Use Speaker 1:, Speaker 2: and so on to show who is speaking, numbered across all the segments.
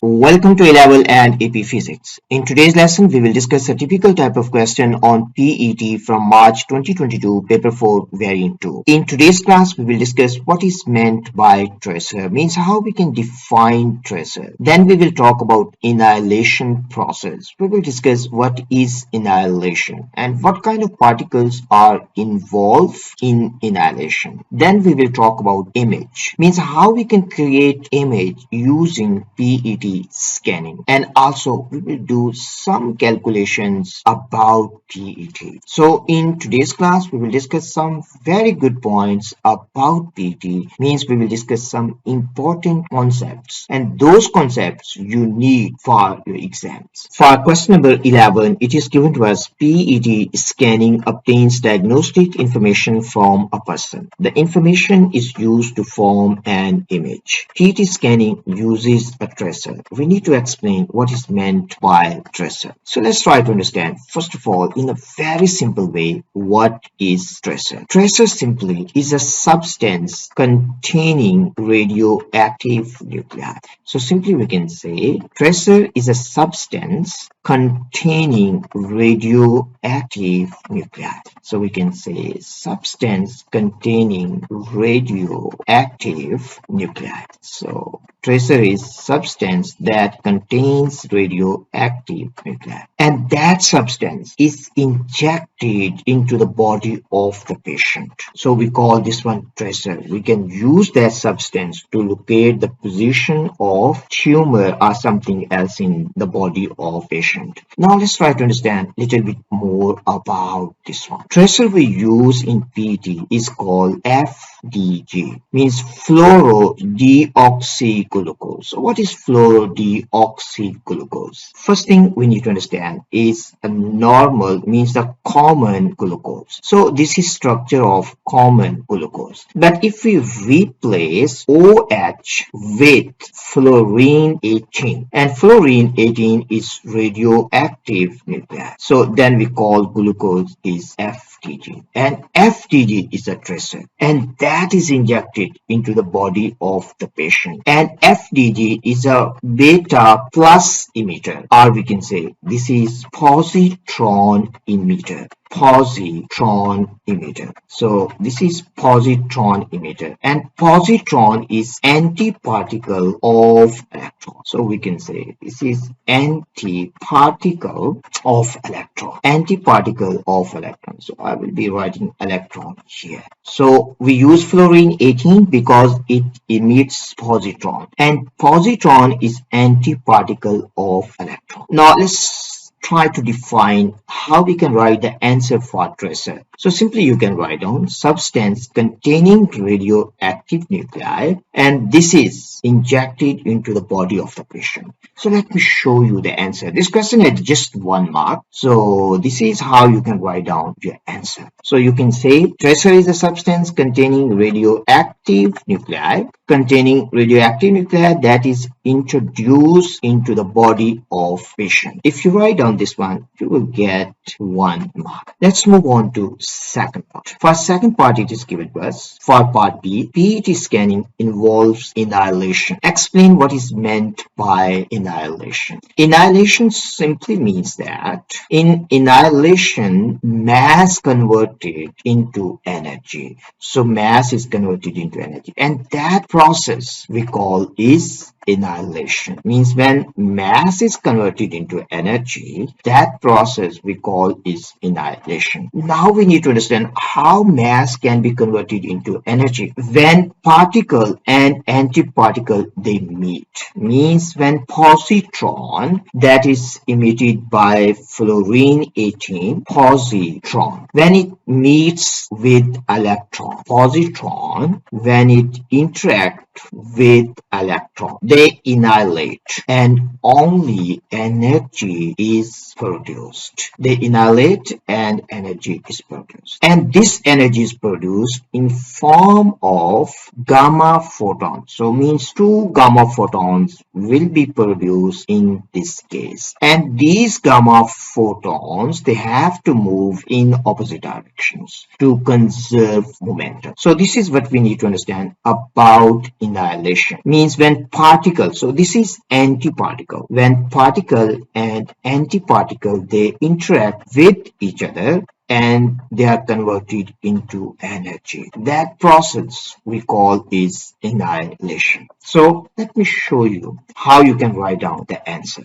Speaker 1: Welcome to A-Level and AP Physics. In today's lesson, we will discuss a typical type of question on PET from March 2022, Paper 4, Variant 2. In today's class, we will discuss what is meant by tracer, means how we can define tracer. Then we will talk about annihilation process. We will discuss what is annihilation and what kind of particles are involved in annihilation. Then we will talk about image, means how we can create image using PET scanning, and also we will do some calculations about PET. So in today's class we will discuss some very good points about PET, means we will discuss some important concepts, and those concepts you need for your exams. For question number 11, it is given to us PET scanning obtains diagnostic information from a person. The information is used to form an image. PET scanning uses a tracer. We need to explain what is meant by tracer. So let's try to understand, first of all, in a very simple way, what is tracer. Tracer simply is a substance containing radioactive nuclei. So simply we can say tracer is a substance containing radioactive nuclei. So we can say substance containing radioactive nuclei. So tracer is substance that contains radioactive nuclei, and that substance is injected into the body of the patient. So we call this one tracer. We can use that substance to locate the position of tumor or something else in the body of patient. Now let's try to understand a little bit more about this one. Tracer we use in PET is called FDG, means fluorodeoxyglucose. So what is fluorodeoxyglucose? First thing we need to understand is a normal, means the common glucose. So this is structure of common glucose. But if we replace OH with fluorine 18, and fluorine 18 is radioactive nuclei, so then we call glucose is FDG, and FDG is a tracer, and that is injected into the body of the patient. And FDG is a beta plus emitter, or we can say this is positron emitter. Positron emitter. So this is positron emitter, and positron is antiparticle of electron. So we can say this is antiparticle of electron. Antiparticle of electron. So I will be writing electron here. So we use fluorine 18 because it emits positron, and positron is antiparticle of electron. Now let's try to define how we can write the answer for tracer. So simply you can write down substance containing radioactive nuclei, and this is injected into the body of the patient. So let me show you the answer. This question had just 1 mark. So this is how you can write down your answer. So you can say tracer is a substance containing radioactive nuclei, that is introduced into the body of patient. If you write down this one, you will get 1 mark. Let's move on to second part. For second part, it is given to us. For part B, PET scanning involves annihilation. Explain what is meant by annihilation. Annihilation simply means that in annihilation, mass converted into energy. So mass is converted into energy, and that process we call is annihilation. Means when mass is converted into energy, that process we call is annihilation. Now we need to understand how mass can be converted into energy. When particle and antiparticle they meet, means when positron that is emitted by fluorine 18, positron, when it meets with electron, positron, when it interacts with electron, they annihilate, and only energy is produced. They annihilate and energy is produced, and this energy is produced in form of gamma photons. So means 2 gamma photons will be produced in this case, and these gamma photons they have to move in opposite directions to conserve momentum. So this is what we need to understand about annihilation. Means when particles, so this is antiparticle. When particle and antiparticle, they interact with each other and they are converted into energy. That process we call is annihilation. So let me show you how you can write down the answer.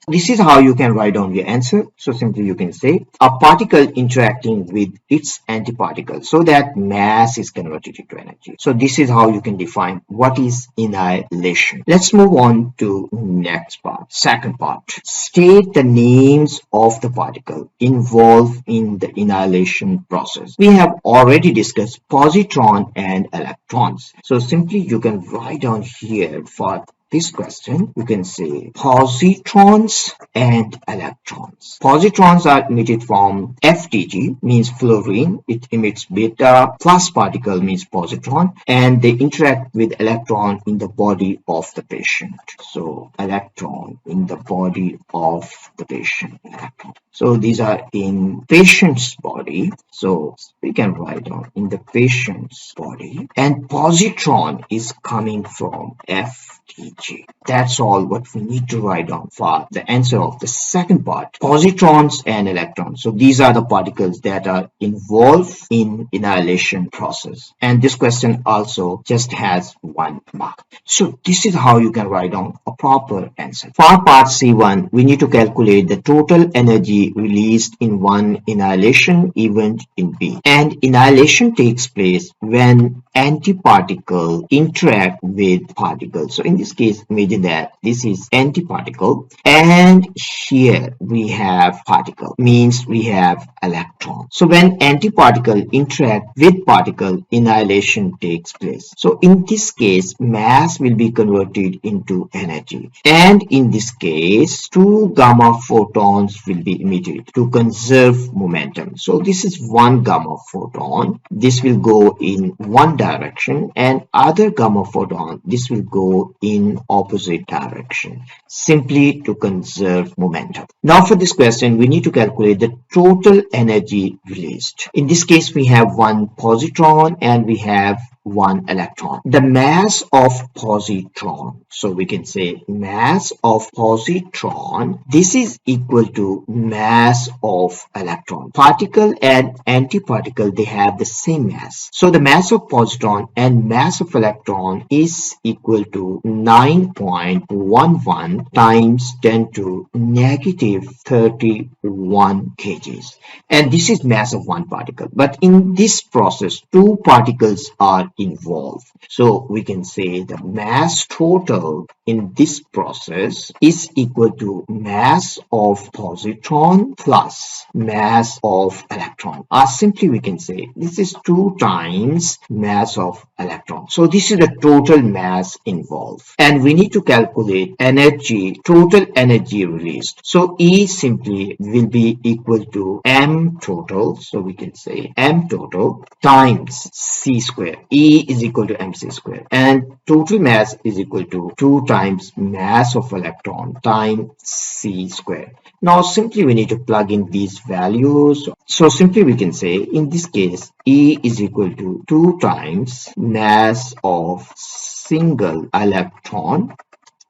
Speaker 1: This is how you can write down your answer. So simply you can say a particle interacting with its antiparticle so that mass is converted into energy. So this is how you can define what is annihilation. Let's move on to next part, second part. State the names of the particle involved in the annihilation process. We have already discussed positron and electrons. So simply you can write down here for this question, you can say positrons and electrons. Positrons are emitted from FTG, means fluorine. It emits beta plus particle, means positron, and they interact with electron in the body of the patient. So electron in the body of the patient. Electron. So these are in patient's body. So we can write down in the patient's body. And positron is coming from FTG. That's all what we need to write down for the answer of the second part. Positrons and electrons. So these are the particles that are involved in annihilation process. And this question also just has 1 mark. So this is how you can write down a proper answer. For part C1, we need to calculate the total energy released in one annihilation event in B. And annihilation takes place when antiparticle interact with particles. So in this case, imagine that this is antiparticle and here we have particle, means we have electron. So when antiparticle interact with particle, annihilation takes place. So in this case, mass will be converted into energy. And in this case, 2 gamma photons will be emitted to conserve momentum. So this is 1 gamma photon. This will go in one direction, and other gamma photon, this will go in opposite direction, simply to conserve momentum. Now for this question, we need to calculate the total energy released. In this case, we have 1 positron and we have 1 electron. The mass of positron, so we can say mass of positron, this is equal to mass of electron. Particle and antiparticle, they have the same mass. So the mass of positron and mass of electron is equal to 9.11 times 10 to negative 31 kgs. And this is mass of 1 particle. But in this process, 2 particles are involved. So we can say the mass total in this process is equal to mass of positron plus mass of electron. Or simply we can say this is 2 times mass of electron. So this is the total mass involved. And we need to calculate energy, total energy released. So E simply will be equal to M total. So we can say M total times C square. E is equal to mc square, and total mass is equal to 2 times mass of electron times c square. Now simply we need to plug in these values. So simply we can say in this case E is equal to 2 times mass of single electron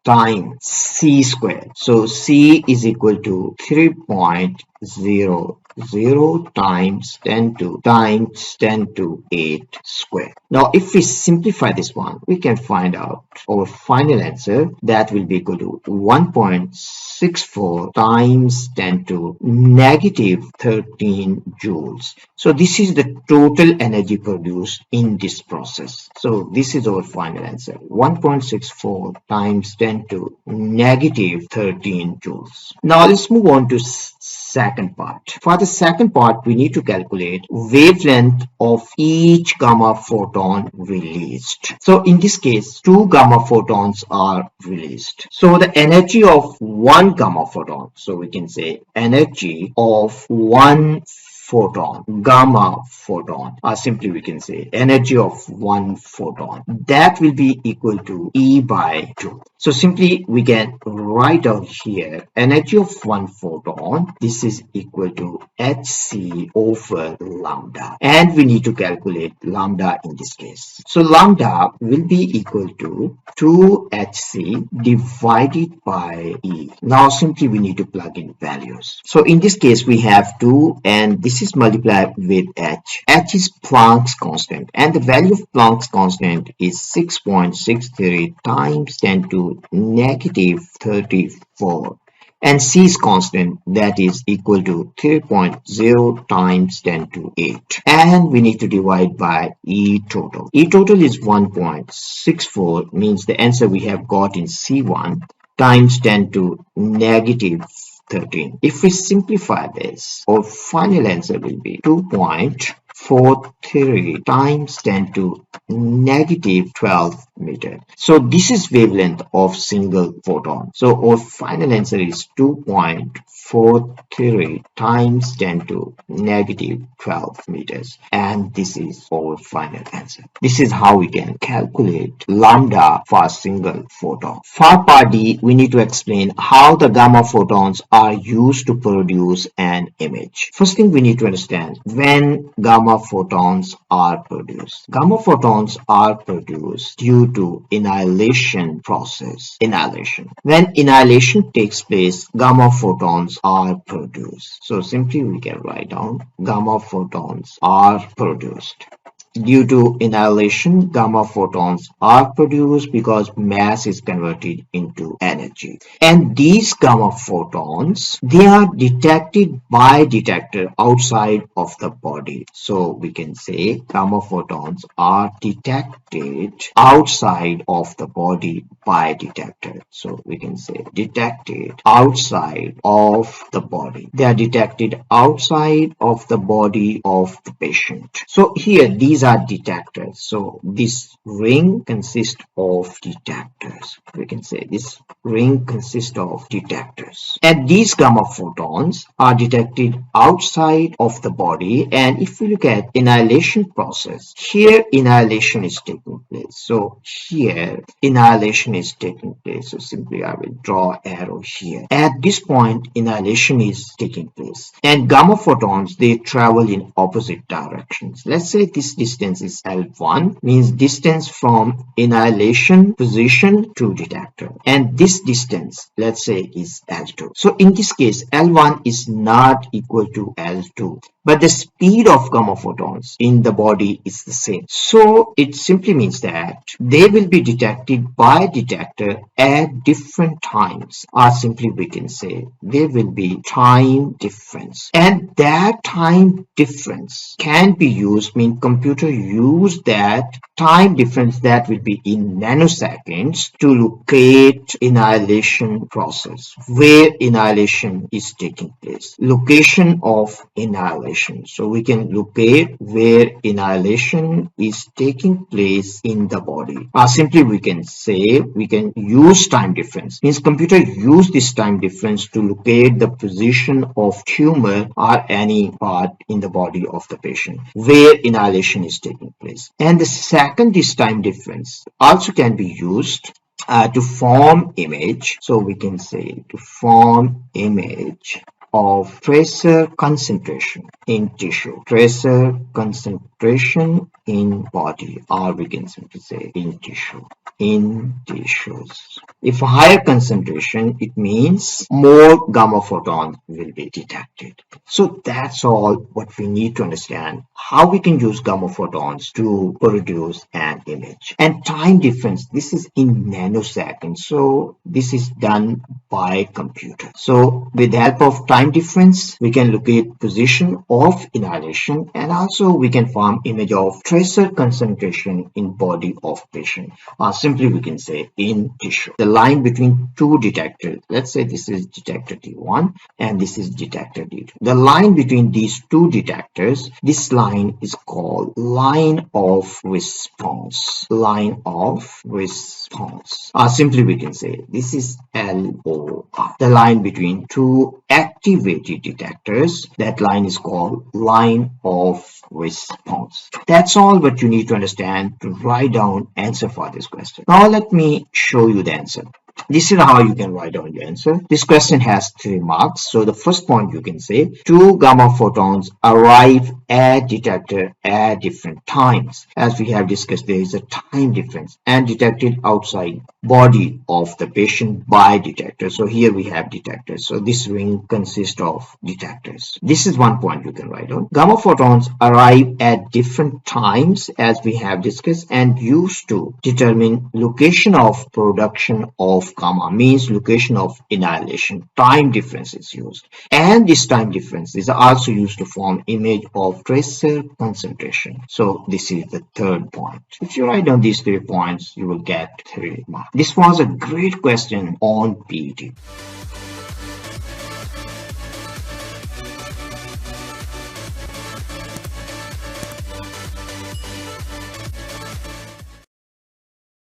Speaker 1: times c square. So c is equal to 3.00 times 10 to 8 square. Now if we simplify this one, we can find out our final answer, that will be equal to 1.64 times 10 to negative 13 joules. So this is the total energy produced in this process. So this is our final answer, 1.64 times 10 to negative 13 joules. Now let's move on to second part. For the second part, we need to calculate wavelength of each gamma photon released. So in this case, 2 gamma photons are released. So the energy of 1 gamma photon, so we can say energy of 1 photon, gamma photon, or simply we can say energy of one photon, that will be equal to E by 2. So simply we can write out here energy of one photon, this is equal to hc over lambda, and we need to calculate lambda in this case. So lambda will be equal to 2hc divided by E. Now simply we need to plug in values. So in this case we have 2 and this is multiplied with h. H is Planck's constant and the value of Planck's constant is 6.63 times 10 to negative 34. And C is constant, that is equal to 3.0 times 10 to 8. And we need to divide by E total. E total is 1.64, means the answer we have got in C1 times 10 to negative 13. If we simplify this, our final answer will be 2.43 times 10 to negative 12 meter. So this is wavelength of single photon. So our final answer is 2.43 times 10 to negative 12 meters. And this is our final answer. This is how we can calculate lambda for a single photon. For part D, we need to explain how the gamma photons are used to produce an image. First thing we need to understand when gamma photons are produced. Gamma photons are produced due to annihilation process. Annihilation. When annihilation takes place, gamma photons are produced. So simply we can write down gamma photons are produced. Due to annihilation, gamma photons are produced because mass is converted into energy. And these gamma photons, they are detected by detector outside of the body. So we can say gamma photons are detected outside of the body by detector. So we can say detected outside of the body. They are detected outside of the body of the patient. So here these are detectors. So this ring consists of detectors. We can say this ring consists of detectors. And these gamma photons are detected outside of the body. And if we look at annihilation process, here annihilation is taking place. So here annihilation is taking place. So simply I will draw arrow here. At this point annihilation is taking place. And gamma photons, they travel in opposite directions. Let's say this distance is L1, means distance from annihilation position to detector. And this distance, let's say, is L2. So in this case, L1 is not equal to L2. But the speed of gamma photons in the body is the same. So it simply means that they will be detected by detector at different times, or simply we can say there will be time difference. And that time difference can be used, mean computer use that time difference that will be in nanoseconds to locate annihilation process, where annihilation is taking place, location of annihilation. So we can locate where annihilation is taking place in the body. Or simply we can say we can use time difference. Means computer use this time difference to locate the position of tumor or any part in the body of the patient where annihilation is taking place. And the second, this time difference also can be used to form image. So we can say to form image of tracer concentration in tissue, tracer concentration in body, or we can simply say in tissue, in tissues. If higher concentration, it means more gamma photons will be detected. So that's all what we need to understand, how we can use gamma photons to produce an image. And time difference, this is in nanoseconds, so this is done by computer. So with the help of time difference, we can locate position of annihilation, and also we can form image of tracer concentration in body of patient, or simply we can say in tissue. The line between two detectors, let's say this is detector T1 and this is detector D2. The line between these two detectors, this line is called line of response, line of response, or simply we can say this is LOR, the line between two active activated detectors. That line is called line of response. That's all what you need to understand to write down answer for this question. Now let me show you the answer. This is how you can write down your answer. This question has 3 marks. So the first point you can say, 2 gamma photons arrive at detector at different times. As we have discussed, there is a time difference and detected outside body of the patient by detector. So here we have detectors. So this ring consists of detectors. This is one point you can write down. Gamma photons arrive at different times as we have discussed and used to determine location of production of gamma, means location of annihilation. Time difference is used, and this time difference is also used to form image of tracer concentration. So this is the third point. If you write down these 3 points, you will get 3 marks. This was a great question on PET.